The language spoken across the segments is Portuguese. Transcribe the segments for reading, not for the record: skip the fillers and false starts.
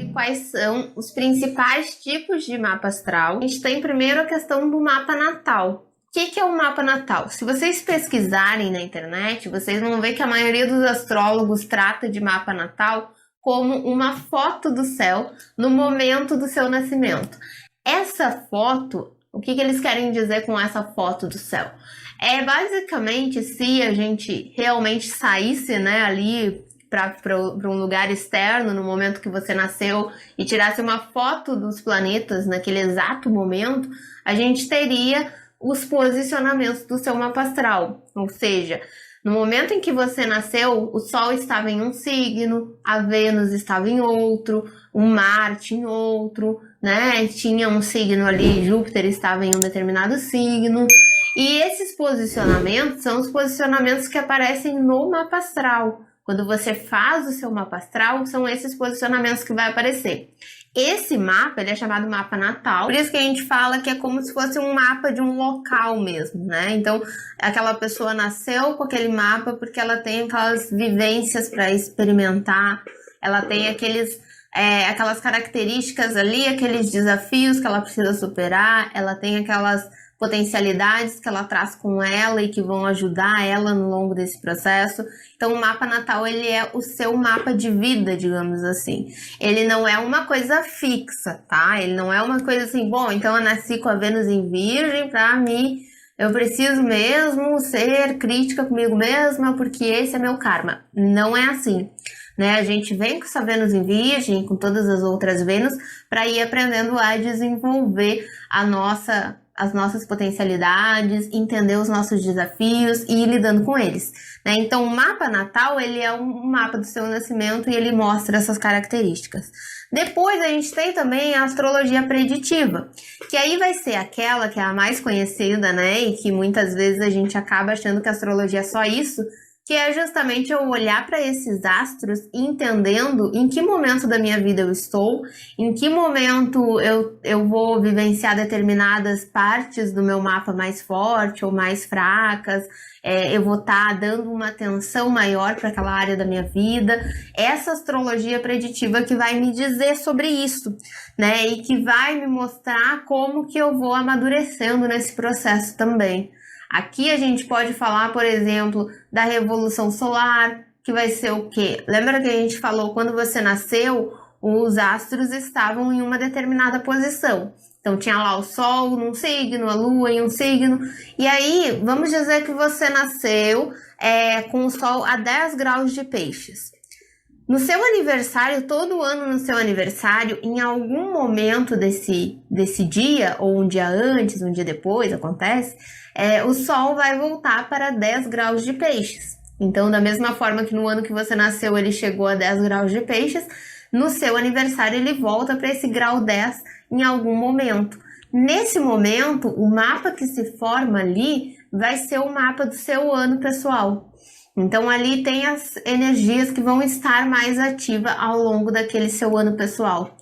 E quais são os principais tipos de mapa astral? A gente tem primeiro a questão do mapa natal. O que é o mapa natal? Se vocês pesquisarem na internet, vocês vão ver que a maioria dos astrólogos trata de mapa natal como uma foto do céu no momento do seu nascimento. Essa foto, o que eles querem dizer com essa foto do céu? É basicamente se a gente realmente saísse, né, ali para um lugar externo no momento que você nasceu e tirasse uma foto dos planetas naquele exato momento, a gente teria os posicionamentos do seu mapa astral. Ou seja, no momento em que você nasceu, o Sol estava em um signo, a Vênus estava em outro, o Marte em outro, né? Tinha um signo ali, Júpiter estava em um determinado signo. E esses posicionamentos são os posicionamentos que aparecem no mapa astral. Quando você faz o seu mapa astral, são esses posicionamentos que vai aparecer. Esse mapa, ele é chamado mapa natal, por isso que a gente fala que é como se fosse um mapa de um local mesmo, né? Então, aquela pessoa nasceu com aquele mapa porque ela tem aquelas vivências para experimentar, ela tem aquelas características ali, aqueles desafios que ela precisa superar, ela tem aquelas potencialidades que ela traz com ela e que vão ajudar ela no longo desse processo. Então, o mapa natal, ele é o seu mapa de vida, digamos assim. Ele não é uma coisa fixa, tá? Ele não é uma coisa assim, bom, então eu nasci com a Vênus em Virgem eu preciso mesmo ser crítica comigo mesma porque esse é meu karma. Não é assim, né? A gente vem com essa Vênus em Virgem, com todas as outras Vênus, para ir aprendendo a desenvolver as nossas potencialidades, entender os nossos desafios e ir lidando com eles, né? Então, o mapa natal, ele é um mapa do seu nascimento e ele mostra essas características. Depois, a gente tem também a astrologia preditiva, que aí vai ser aquela que é a mais conhecida, né? E que muitas vezes a gente acaba achando que a astrologia é só isso, que é justamente eu olhar para esses astros entendendo em que momento da minha vida eu estou, em que momento eu vou vivenciar determinadas partes do meu mapa mais forte ou mais fracas, eu vou estar dando uma atenção maior para aquela área da minha vida. Essa astrologia preditiva que vai me dizer sobre isso, né? E que vai me mostrar como que eu vou amadurecendo nesse processo também. Aqui a gente pode falar, por exemplo, da revolução solar, que vai ser o quê? Lembra que a gente falou, quando você nasceu, os astros estavam em uma determinada posição. Então tinha lá o Sol num signo, a Lua em um signo. E aí, vamos dizer que você nasceu com o Sol a 10 graus de peixes. No seu aniversário, todo ano no seu aniversário, em algum momento desse dia, ou um dia antes, um dia depois, acontece, o Sol vai voltar para 10 graus de peixes. Então, da mesma forma que no ano que você nasceu ele chegou a 10 graus de peixes, no seu aniversário ele volta para esse grau 10 em algum momento. Nesse momento, o mapa que se forma ali vai ser o mapa do seu ano pessoal. Então, ali tem as energias que vão estar mais ativas ao longo daquele seu ano pessoal.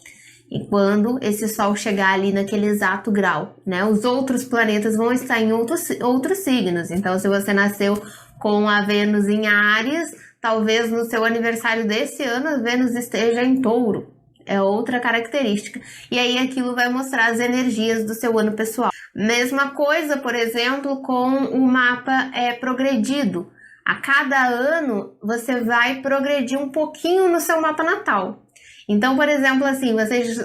E quando esse Sol chegar ali naquele exato grau, né? Os outros planetas vão estar em outros signos. Então, se você nasceu com a Vênus em Áries, talvez no seu aniversário desse ano a Vênus esteja em Touro. É outra característica. E aí aquilo vai mostrar as energias do seu ano pessoal. Mesma coisa, por exemplo, com o mapa progredido. A cada ano, você vai progredir um pouquinho no seu mapa natal. Então, por exemplo, assim, vocês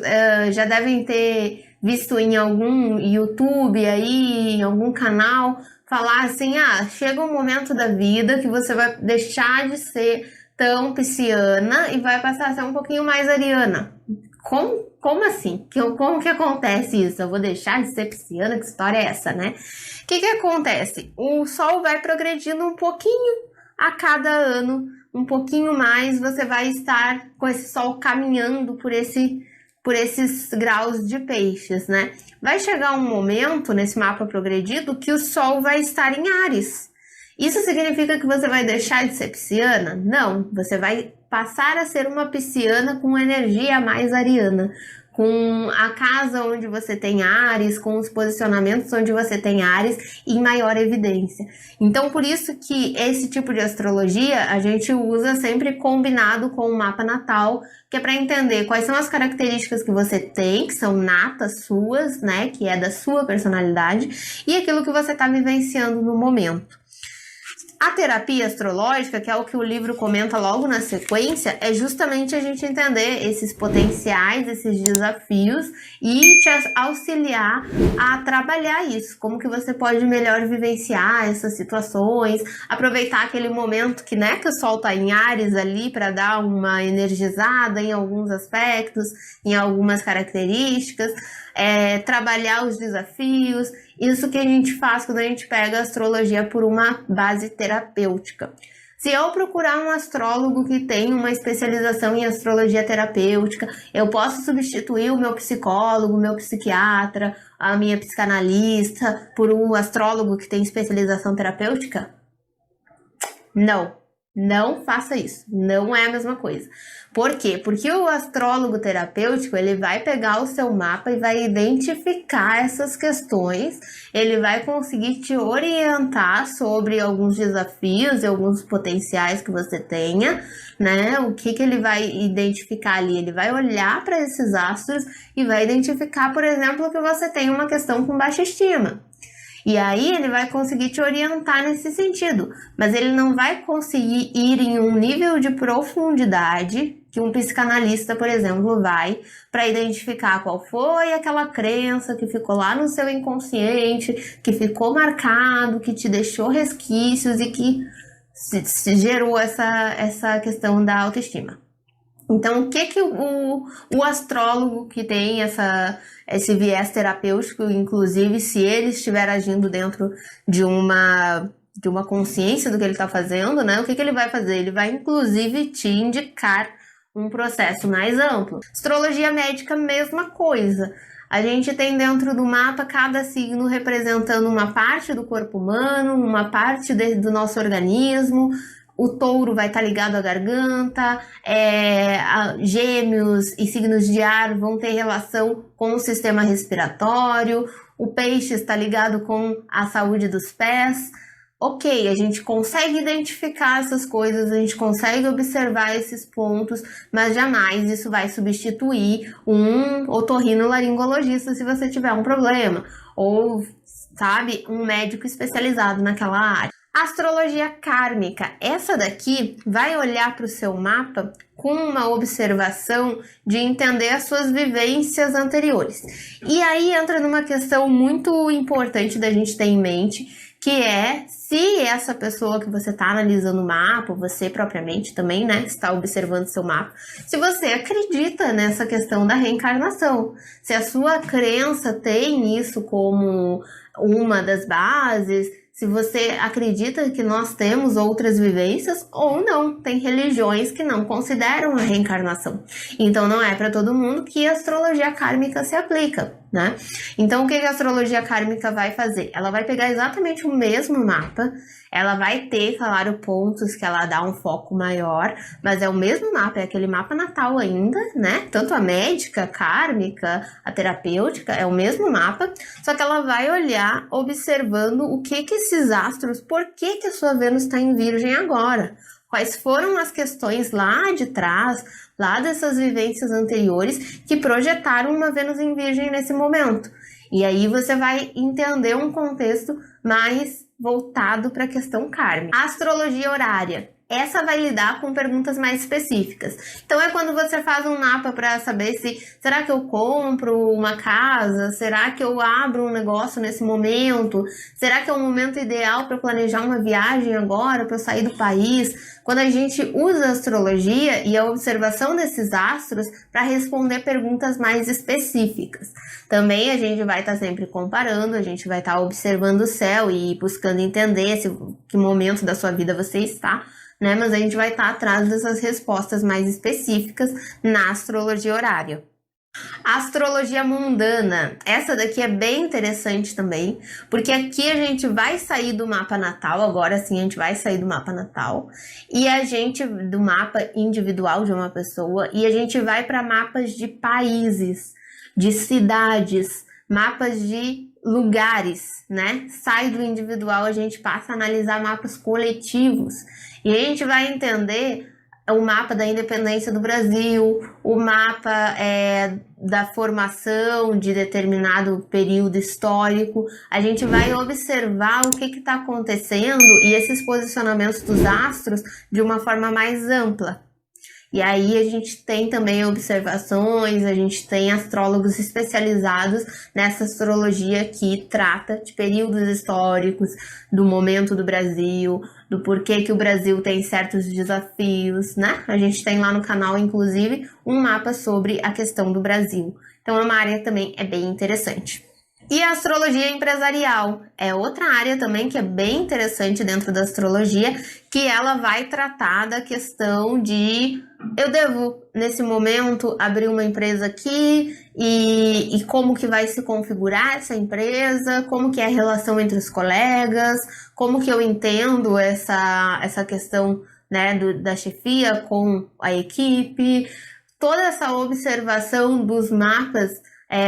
já devem ter visto em algum YouTube, aí, em algum canal, falar assim, chega um momento da vida que você vai deixar de ser tão pisciana e vai passar a ser um pouquinho mais ariana. Como assim? Como que acontece isso? Eu vou deixar de ser pisciana? Que história é essa, né? O que acontece? O Sol vai progredindo um pouquinho a cada ano, um pouquinho mais, você vai estar com esse Sol caminhando por esses graus de peixes, né? Vai chegar um momento nesse mapa progredido que o Sol vai estar em Áries. Isso significa que você vai deixar de ser pisciana? Não, você vai passar a ser uma pisciana com energia mais ariana, com a casa onde você tem Áries, com os posicionamentos onde você tem Áries em maior evidência. Então, por isso que esse tipo de astrologia a gente usa sempre combinado com o mapa natal, que é para entender quais são as características que você tem, que são natas suas, né, que é da sua personalidade, e aquilo que você está vivenciando no momento. A terapia astrológica, que é o que o livro comenta logo na sequência, é justamente a gente entender esses potenciais, esses desafios e te auxiliar a trabalhar isso, como que você pode melhor vivenciar essas situações, aproveitar aquele momento que, né, que o Sol tá em Áries ali para dar uma energizada em alguns aspectos, em algumas características, trabalhar os desafios. Isso que a gente faz quando a gente pega a astrologia por uma base terapêutica. Se eu procurar um astrólogo que tem uma especialização em astrologia terapêutica, eu posso substituir o meu psicólogo, o meu psiquiatra, a minha psicanalista por um astrólogo que tem especialização terapêutica? Não. Não faça isso, não é a mesma coisa. Por quê? Porque o astrólogo terapêutico, ele vai pegar o seu mapa e vai identificar essas questões, ele vai conseguir te orientar sobre alguns desafios e alguns potenciais que você tenha, né? O que ele vai identificar ali? Ele vai olhar para esses astros e vai identificar, por exemplo, que você tem uma questão com baixa estima. E aí ele vai conseguir te orientar nesse sentido, mas ele não vai conseguir ir em um nível de profundidade que um psicanalista, por exemplo, vai para identificar qual foi aquela crença que ficou lá no seu inconsciente, que ficou marcado, que te deixou resquícios e que se gerou essa questão da autoestima. Então, o que o astrólogo que tem esse viés terapêutico, inclusive se ele estiver agindo dentro de uma consciência do que ele está fazendo, né? O que ele vai fazer? Ele vai, inclusive, te indicar um processo mais amplo. Astrologia médica, mesma coisa. A gente tem dentro do mapa cada signo representando uma parte do corpo humano, uma parte do nosso organismo. O touro vai estar ligado à garganta, gêmeos e signos de ar vão ter relação com o sistema respiratório, o peixe está ligado com a saúde dos pés. Ok, a gente consegue identificar essas coisas, a gente consegue observar esses pontos, mas jamais isso vai substituir um otorrinolaringologista se você tiver um problema, ou, sabe, um médico especializado naquela área. Astrologia kármica, essa daqui vai olhar para o seu mapa com uma observação de entender as suas vivências anteriores. E aí entra numa questão muito importante da gente ter em mente, que é se essa pessoa que você está analisando o mapa, você propriamente também, né, está observando seu mapa, se você acredita nessa questão da reencarnação, se a sua crença tem isso como uma das bases, se você acredita que nós temos outras vivências ou não. Tem religiões que não consideram a reencarnação. Então não é para todo mundo que a astrologia kármica se aplica, né? Então o que a astrologia kármica vai fazer? Ela vai pegar exatamente o mesmo mapa, ela vai ter, claro, pontos que ela dá um foco maior, mas é o mesmo mapa, é aquele mapa natal ainda, né? Tanto a médica, kármica, a terapêutica, é o mesmo mapa, só que ela vai olhar observando o que esses astros, por que a sua Vênus está em Virgem agora? Quais foram as questões lá de trás, lá dessas vivências anteriores, que projetaram uma Vênus em Virgem nesse momento? E aí você vai entender um contexto mais voltado para a questão kármica. A astrologia horária. Essa vai lidar com perguntas mais específicas. Então é quando você faz um mapa para saber se será que eu compro uma casa? Será que eu abro um negócio nesse momento? Será que é o momento ideal para planejar uma viagem agora, para eu sair do país? Quando a gente usa a astrologia e a observação desses astros para responder perguntas mais específicas. Também a gente vai estar sempre comparando, a gente vai estar observando o céu e buscando entender que momento da sua vida você está, né? Mas a gente vai estar atrás dessas respostas mais específicas na astrologia horária. A astrologia mundana, essa daqui é bem interessante também, porque aqui a gente vai sair do mapa natal, agora sim a gente vai sair do mapa natal, e a gente, do mapa individual de uma pessoa, e a gente vai para mapas de países. de cidades, mapas de lugares, né? Sai do individual, a gente passa a analisar mapas coletivos e a gente vai entender o mapa da independência do Brasil, o mapa da formação de determinado período histórico. A gente vai observar o que está acontecendo e esses posicionamentos dos astros de uma forma mais ampla. E aí a gente tem também observações, a gente tem astrólogos especializados nessa astrologia que trata de períodos históricos, do momento do Brasil, do porquê que o Brasil tem certos desafios, né? A gente tem lá no canal, inclusive, um mapa sobre a questão do Brasil. Então é uma área também bem interessante. E a astrologia empresarial é outra área também que é bem interessante dentro da astrologia, que ela vai tratar da questão de eu devo, nesse momento, abrir uma empresa aqui e como que vai se configurar essa empresa, como que é a relação entre os colegas, como que eu entendo essa questão, né, da chefia com a equipe, toda essa observação dos mapas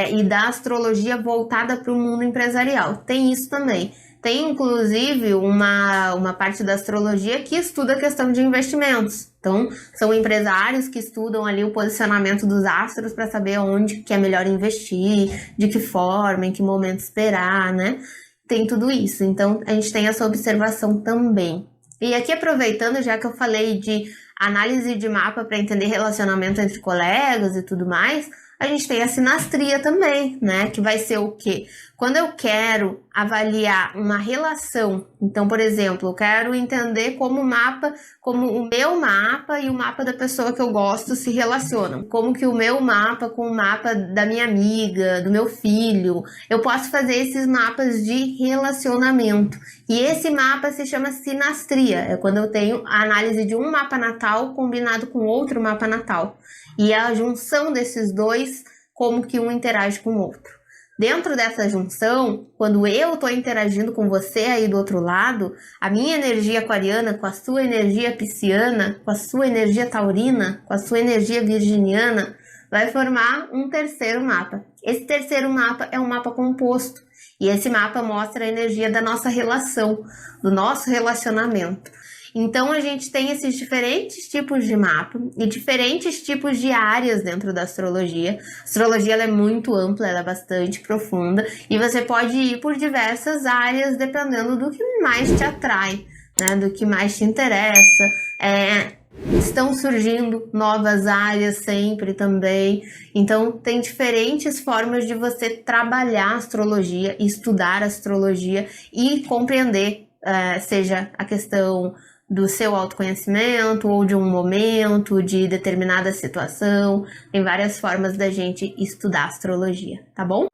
e da astrologia voltada para o mundo empresarial. Tem isso também. Tem, inclusive, uma parte da astrologia que estuda a questão de investimentos. Então, são empresários que estudam ali o posicionamento dos astros para saber onde que é melhor investir, de que forma, em que momento esperar, né? Tem tudo isso. Então, a gente tem essa observação também. E aqui, aproveitando, já que eu falei de análise de mapa para entender relacionamento entre colegas e tudo mais, a gente tem a sinastria também, né? Que vai ser o quê? Quando eu quero avaliar uma relação, então, por exemplo, eu quero entender como o meu mapa e o mapa da pessoa que eu gosto se relacionam. Como que o meu mapa com o mapa da minha amiga, do meu filho. Eu posso fazer esses mapas de relacionamento. E esse mapa se chama sinastria. É quando eu tenho a análise de um mapa natal combinado com outro mapa natal. E a junção desses dois, como que um interage com o outro. Dentro dessa junção, quando eu estou interagindo com você aí do outro lado, a minha energia aquariana com a sua energia pisciana, com a sua energia taurina, com a sua energia virginiana, vai formar um terceiro mapa. Esse terceiro mapa é um mapa composto. E esse mapa mostra a energia da nossa relação, do nosso relacionamento. Então, a gente tem esses diferentes tipos de mapa e diferentes tipos de áreas dentro da astrologia. A astrologia ela é muito ampla, ela é bastante profunda e você pode ir por diversas áreas dependendo do que mais te atrai, né? Do que mais te interessa. Estão surgindo novas áreas sempre também. Então, tem diferentes formas de você trabalhar a astrologia, estudar a astrologia e compreender, seja a questão do seu autoconhecimento ou de um momento, de determinada situação. Tem várias formas da gente estudar astrologia, tá bom?